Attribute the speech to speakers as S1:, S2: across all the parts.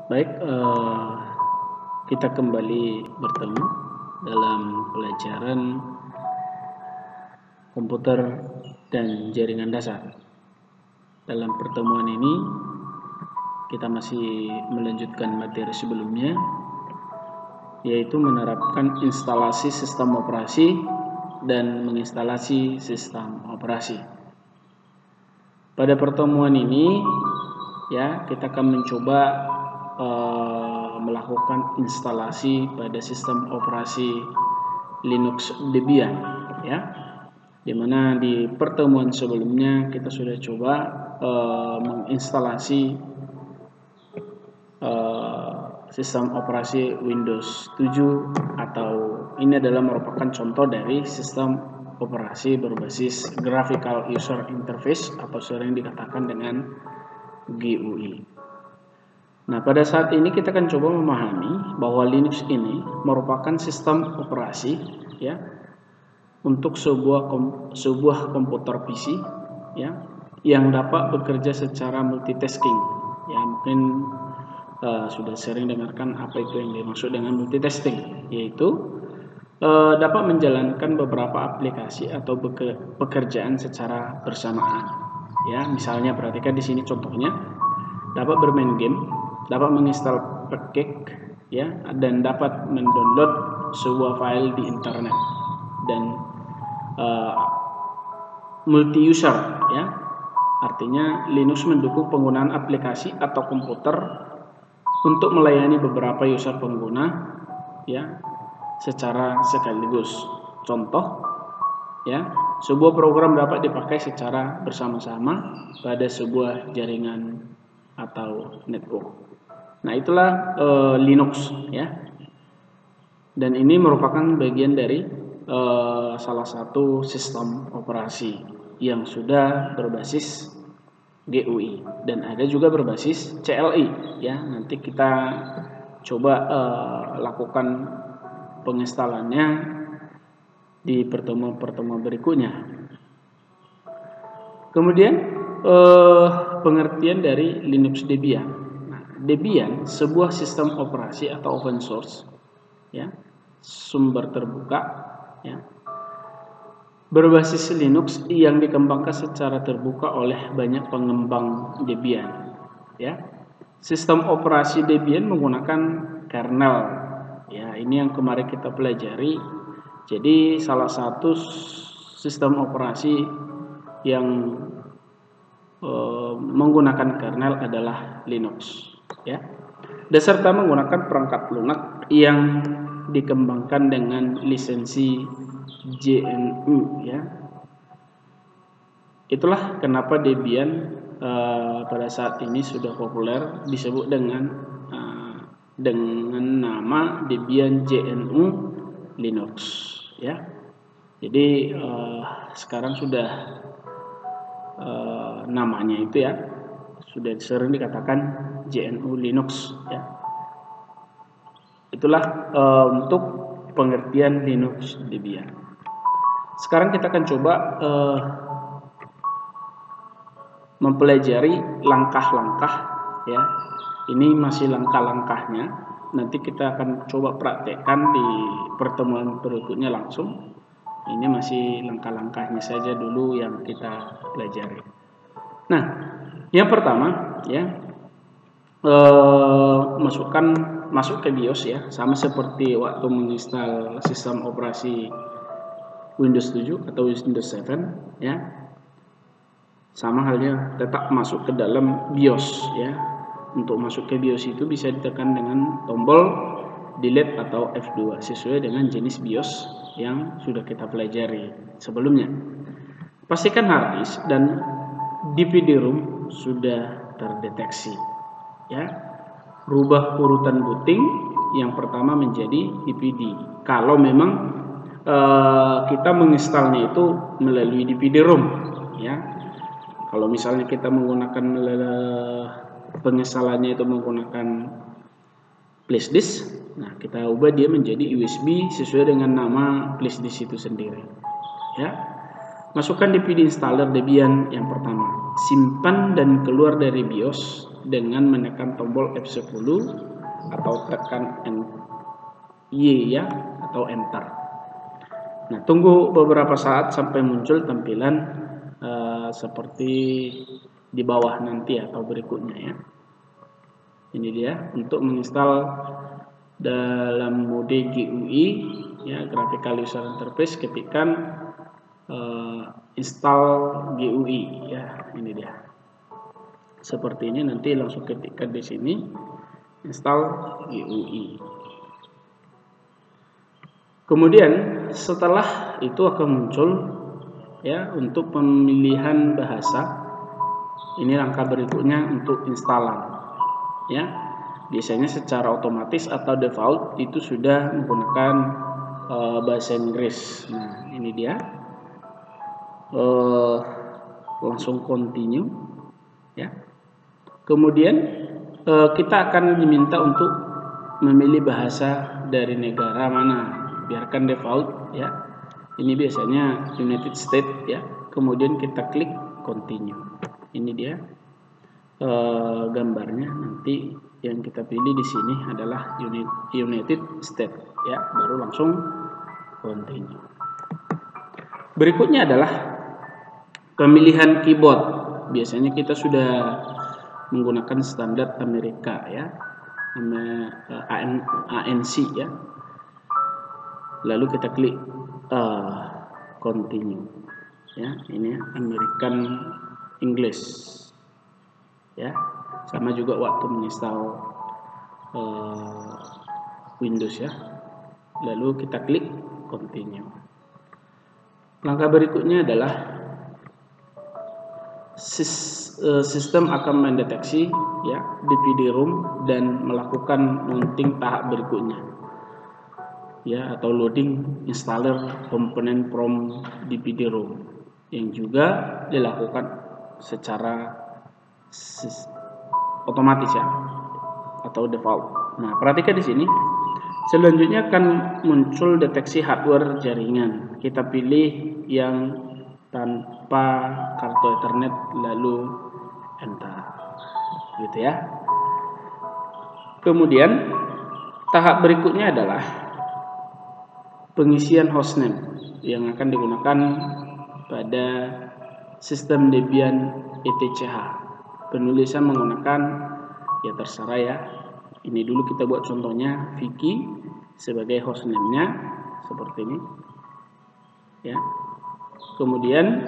S1: Baik, kita kembali bertemu dalam pelajaran komputer dan jaringan dasar. Dalam pertemuan ini, kita masih melanjutkan materi sebelumnya, yaitu menerapkan instalasi sistem operasi dan menginstalasi sistem operasi. Pada pertemuan ini, ya, kita akan mencoba melakukan instalasi pada sistem operasi Linux Debian, ya, dimana di pertemuan sebelumnya kita sudah coba menginstalasi sistem operasi Windows 7, atau ini adalah merupakan contoh dari sistem operasi berbasis Graphical User Interface atau sering dikatakan dengan GUI. Nah, pada saat ini kita akan coba memahami bahwa Linux ini merupakan sistem operasi, ya, untuk sebuah komputer PC, ya, yang dapat bekerja secara multitasking. Ya, mungkin sudah sering dengarkan apa itu yang dimaksud dengan multitasking, yaitu dapat menjalankan beberapa aplikasi atau pekerjaan secara bersamaan. Ya, misalnya perhatikan di sini contohnya, dapat bermain game, dapat menginstal package, ya, dan dapat mendownload sebuah file di internet, dan multi user, ya, artinya Linux mendukung penggunaan aplikasi atau komputer untuk melayani beberapa user pengguna, ya, secara sekaligus. Contoh, ya, sebuah program dapat dipakai secara bersama-sama pada sebuah jaringan atau network. Nah, itulah Linux, ya. Dan ini merupakan bagian dari salah satu sistem operasi yang sudah berbasis GUI dan ada juga berbasis CLI, ya. Nanti kita coba lakukan penginstalannya di pertemuan-pertemuan berikutnya. Kemudian pengertian dari Linux Debian. Debian sebuah sistem operasi atau open source, ya, sumber terbuka, ya, berbasis Linux yang dikembangkan secara terbuka oleh banyak pengembang Debian, ya. Sistem operasi Debian menggunakan kernel, ya, ini yang kemarin kita pelajari. Jadi salah satu sistem operasi yang menggunakan kernel adalah Linux, ya, beserta menggunakan perangkat lunak yang dikembangkan dengan lisensi GNU, ya. Itulah kenapa Debian pada saat ini sudah populer disebut dengan nama Debian GNU Linux, ya. Jadi sekarang sudah namanya itu, ya, sudah sering dikatakan GNU Linux, ya. Itulah untuk pengertian Linux Debian. Sekarang kita akan coba mempelajari langkah-langkah, ya. Ini masih langkah-langkahnya. Nanti kita akan coba praktekkan di pertemuan berikutnya langsung. Ini masih langkah-langkahnya saja dulu yang kita pelajari. Nah, yang pertama, ya, masuk ke BIOS, ya, sama seperti waktu menginstal sistem operasi Windows 7 atau Windows 7, ya. Sama halnya tetap masuk ke dalam BIOS, ya. Untuk masuk ke BIOS itu bisa ditekan dengan tombol delete atau F2 sesuai dengan jenis BIOS yang sudah kita pelajari sebelumnya. Pastikan hard disk dan DVD-ROM sudah terdeteksi, ya. Rubah urutan booting yang pertama menjadi DVD. Kalau memang kita menginstalnya itu melalui DVD-ROM, ya. Kalau misalnya kita menggunakan penginstalannya itu menggunakan flash disk, nah kita ubah dia menjadi USB sesuai dengan nama flash disk itu sendiri, ya. Masukkan DVD installer Debian yang pertama. Simpan dan keluar dari BIOS dengan menekan tombol F10 atau tekan Y ya, atau enter. Nah, tunggu beberapa saat sampai muncul tampilan seperti di bawah nanti atau berikutnya ya. Ini dia untuk menginstal dalam mode GUI ya, Graphical User Interface, ketikkan install GUI ya. Ini dia. Seperti ini, nanti langsung ketikkan di sini install GUI. Kemudian setelah itu akan muncul ya untuk pemilihan bahasa. Ini langkah berikutnya untuk instalan ya. Biasanya secara otomatis atau default itu sudah menggunakan bahasa Inggris. Nah, ini dia. Langsung continue ya. Kemudian kita akan diminta untuk memilih bahasa dari negara mana. Biarkan default ya. Ini biasanya United States ya. Kemudian kita klik continue. Ini dia gambarnya. Nanti yang kita pilih di sini adalah United States ya. Baru langsung continue. Berikutnya adalah pemilihan keyboard. Biasanya kita sudah menggunakan standar Amerika ya, ANC ya. Lalu kita klik continue ya. Ini American English ya. Sama juga waktu menginstal Windows ya. Lalu kita klik continue. Langkah berikutnya adalah sistem akan mendeteksi ya DVD-ROM dan melakukan mounting tahap berikutnya ya, atau loading installer komponen from DVD-ROM yang juga dilakukan secara otomatis ya, atau default. Nah, perhatikan di sini. Selanjutnya akan muncul deteksi hardware jaringan. Kita pilih yang tanpa kartu Ethernet lalu enter. Gitu ya. Kemudian tahap berikutnya adalah pengisian hostname yang akan digunakan pada sistem Debian ETCH. Penulisan menggunakan ya terserah ya. Ini dulu kita buat contohnya Vicky sebagai hostname-nya seperti ini ya. Kemudian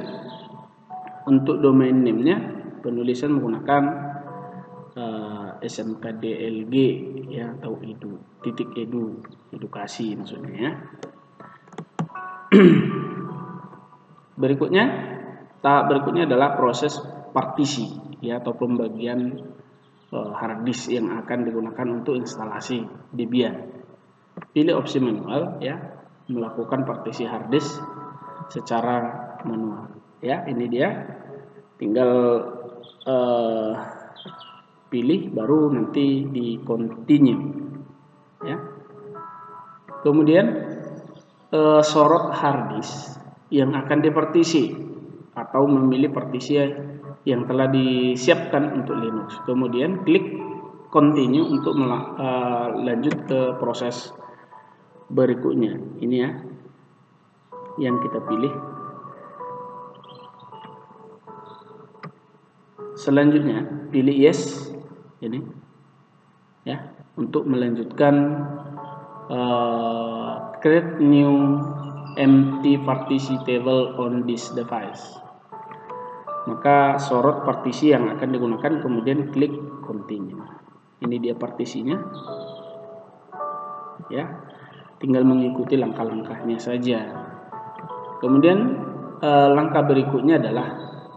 S1: untuk domain name-nya penulisan menggunakan smkdlg ya, atau edu edukasi maksudnya ya. Berikutnya, tahap berikutnya adalah proses partisi ya, atau pembagian hard disk yang akan digunakan untuk instalasi Debian. Pilih opsi manual ya, melakukan partisi hard disk secara manual ya. Ini dia, tinggal pilih baru nanti di continue ya. Kemudian sorot hard disk yang akan dipartisi atau memilih partisi yang telah disiapkan untuk Linux. Kemudian klik continue untuk lanjut ke proses berikutnya. Ini ya yang kita pilih. Selanjutnya pilih yes ini ya, untuk melanjutkan create new empty partition table on this device. Maka sorot partisi yang akan digunakan, kemudian klik continue. Ini dia partisinya ya, tinggal mengikuti langkah-langkahnya saja. Kemudian langkah berikutnya adalah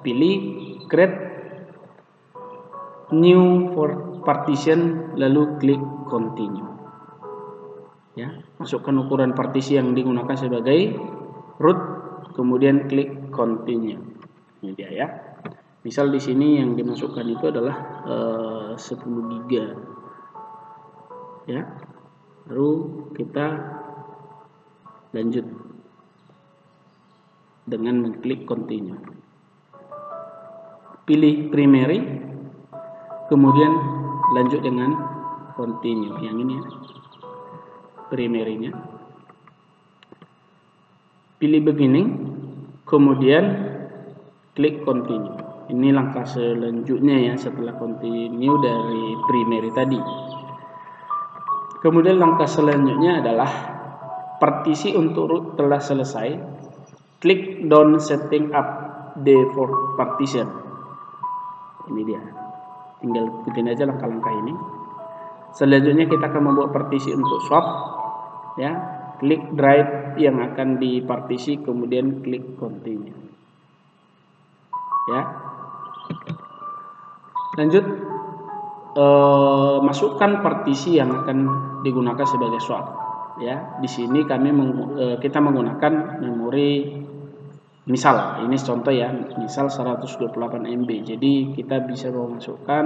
S1: pilih create new partition lalu klik continue ya. Masukkan ukuran partisi yang digunakan sebagai root, kemudian klik continue. Ini dia ya. Misal di sini yang dimasukkan itu adalah 10 GB ya. Lalu kita lanjut dengan mengklik continue. Pilih primary, kemudian lanjut dengan continue. Yang ini ya, primary-nya. Pilih beginning, kemudian klik continue. Ini langkah selanjutnya ya setelah continue dari primary tadi. Kemudian langkah selanjutnya adalah partisi untuk root telah selesai. Klik down setting up default partition. Ini dia. Tinggal ikutin aja langkah-langkah ini. Selanjutnya kita akan membuat partisi untuk swap. Ya, klik drive yang akan dipartisi, kemudian klik continue. Ya. Lanjut, masukkan partisi yang akan digunakan sebagai swap. Ya, di sini kita menggunakan memori. Misal, ini contoh ya, misal 128 MB. Jadi kita bisa memasukkan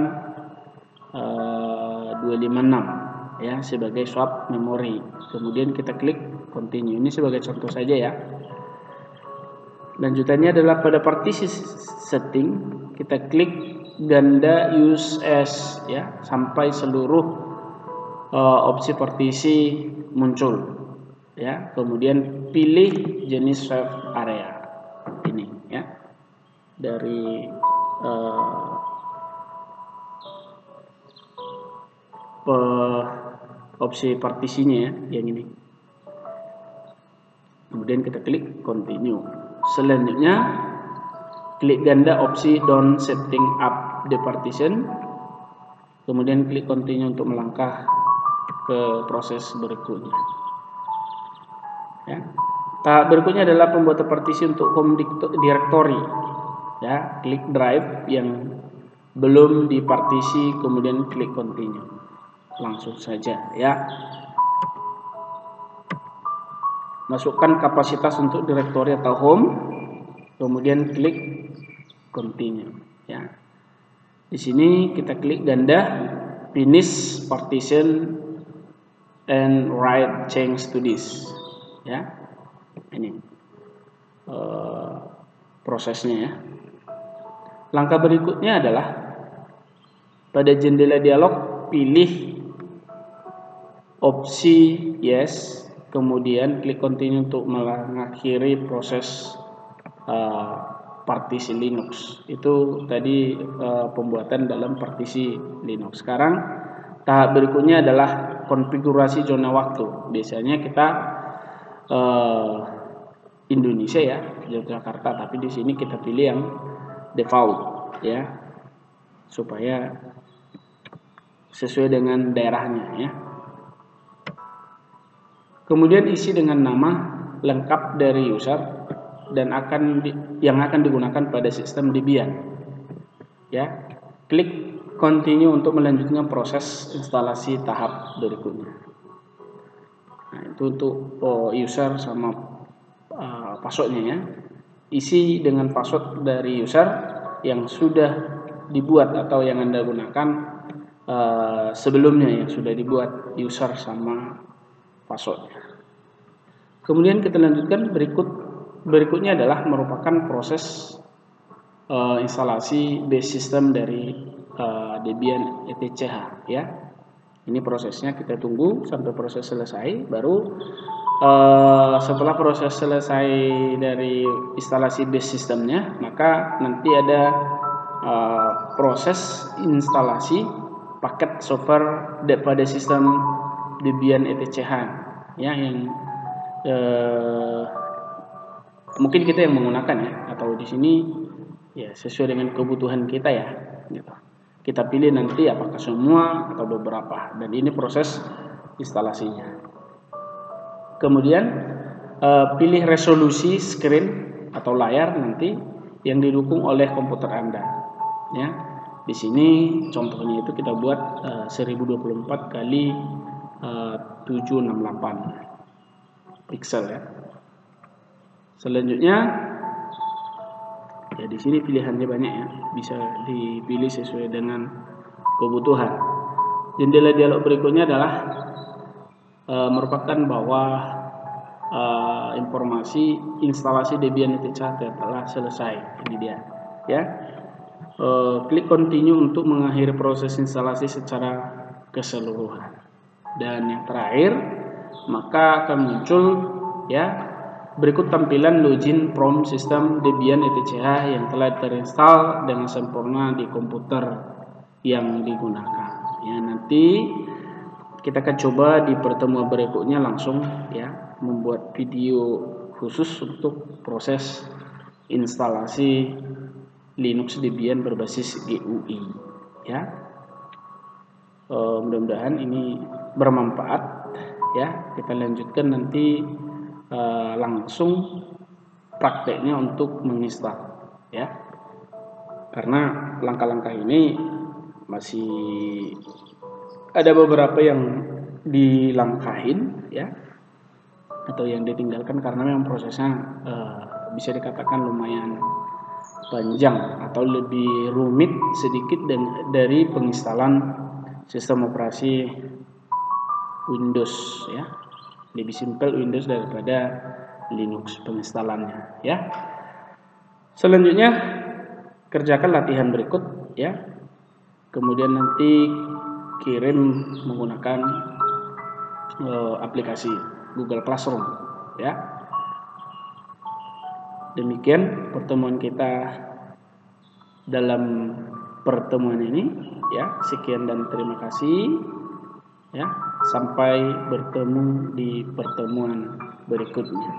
S1: 256 ya sebagai swap memori. Kemudian kita klik continue. Ini sebagai contoh saja ya. Lanjutannya adalah pada partisi setting kita klik ganda use as ya sampai seluruh opsi partisi muncul ya. Kemudian pilih jenis save area ini ya dari opsi partisinya ya yang ini. Kemudian kita klik continue. Selanjutnya klik ganda opsi down setting up the partition. Kemudian klik continue untuk melangkah ke proses berikutnya. Ya. Tahap berikutnya adalah pembuatan partisi untuk home directory. Ya, klik drive yang belum dipartisi, kemudian klik continue. Langsung saja ya. Masukkan kapasitas untuk directory atau home, kemudian klik continue ya. Di sini kita klik ganda finish partition and write change to this ya. Ini prosesnya ya. Langkah berikutnya adalah pada jendela dialog pilih opsi yes, kemudian klik continue untuk mengakhiri proses partisi Linux. Itu tadi pembuatan dalam partisi Linux. Sekarang tahap berikutnya adalah konfigurasi zona waktu. Biasanya kita Indonesia ya, Yogyakarta, tapi di sini kita pilih yang default ya, supaya sesuai dengan daerahnya ya. Kemudian isi dengan nama lengkap dari user dan yang akan digunakan pada sistem Debian. Ya, klik continue untuk melanjutkan proses instalasi tahap berikutnya. Nah, itu untuk user sama passwordnya ya. Isi dengan password dari user yang sudah dibuat atau yang Anda gunakan sebelumnya, yang sudah dibuat user sama passwordnya. Kemudian kita lanjutkan berikutnya adalah merupakan proses instalasi base system dari Debian ETCH ya. Ini prosesnya kita tunggu sampai proses selesai, baru setelah proses selesai dari instalasi base systemnya, maka nanti ada proses instalasi paket software pada sistem Debian ETCH ya, yang mungkin kita yang menggunakan ya, atau di sini ya sesuai dengan kebutuhan kita ya gitu. Kita pilih nanti apakah semua atau beberapa, dan ini proses instalasinya. Kemudian pilih resolusi screen atau layar nanti yang didukung oleh komputer Anda ya. Di sini contohnya itu kita buat 1024 kali 768 pixel ya. Selanjutnya ya di sini pilihannya banyak ya, bisa dipilih sesuai dengan kebutuhan. Jendela dialog berikutnya adalah merupakan bahwa informasi instalasi Debian ETCH telah selesai. Ini dia ya. Klik continue untuk mengakhiri proses instalasi secara keseluruhan. Dan yang terakhir, maka akan muncul ya berikut tampilan login from sistem Debian ETCH yang telah terinstall dengan sempurna di komputer yang digunakan. Ya, nanti kita akan coba di pertemuan berikutnya langsung ya membuat video khusus untuk proses instalasi Linux Debian berbasis GUI ya. Mudah-mudahan ini bermanfaat ya. Kita lanjutkan nanti langsung prakteknya untuk menginstal ya, karena langkah-langkah ini masih ada beberapa yang dilangkahin ya atau yang ditinggalkan karena memang prosesnya bisa dikatakan lumayan panjang atau lebih rumit sedikit dari penginstalan sistem operasi Windows ya, lebih simpel Windows daripada Linux penginstalannya ya. Selanjutnya kerjakan latihan berikut ya, kemudian nanti kirim menggunakan aplikasi Google Classroom ya. Demikian pertemuan kita dalam pertemuan ini ya. Sekian dan terima kasih ya. Sampai bertemu di pertemuan berikutnya.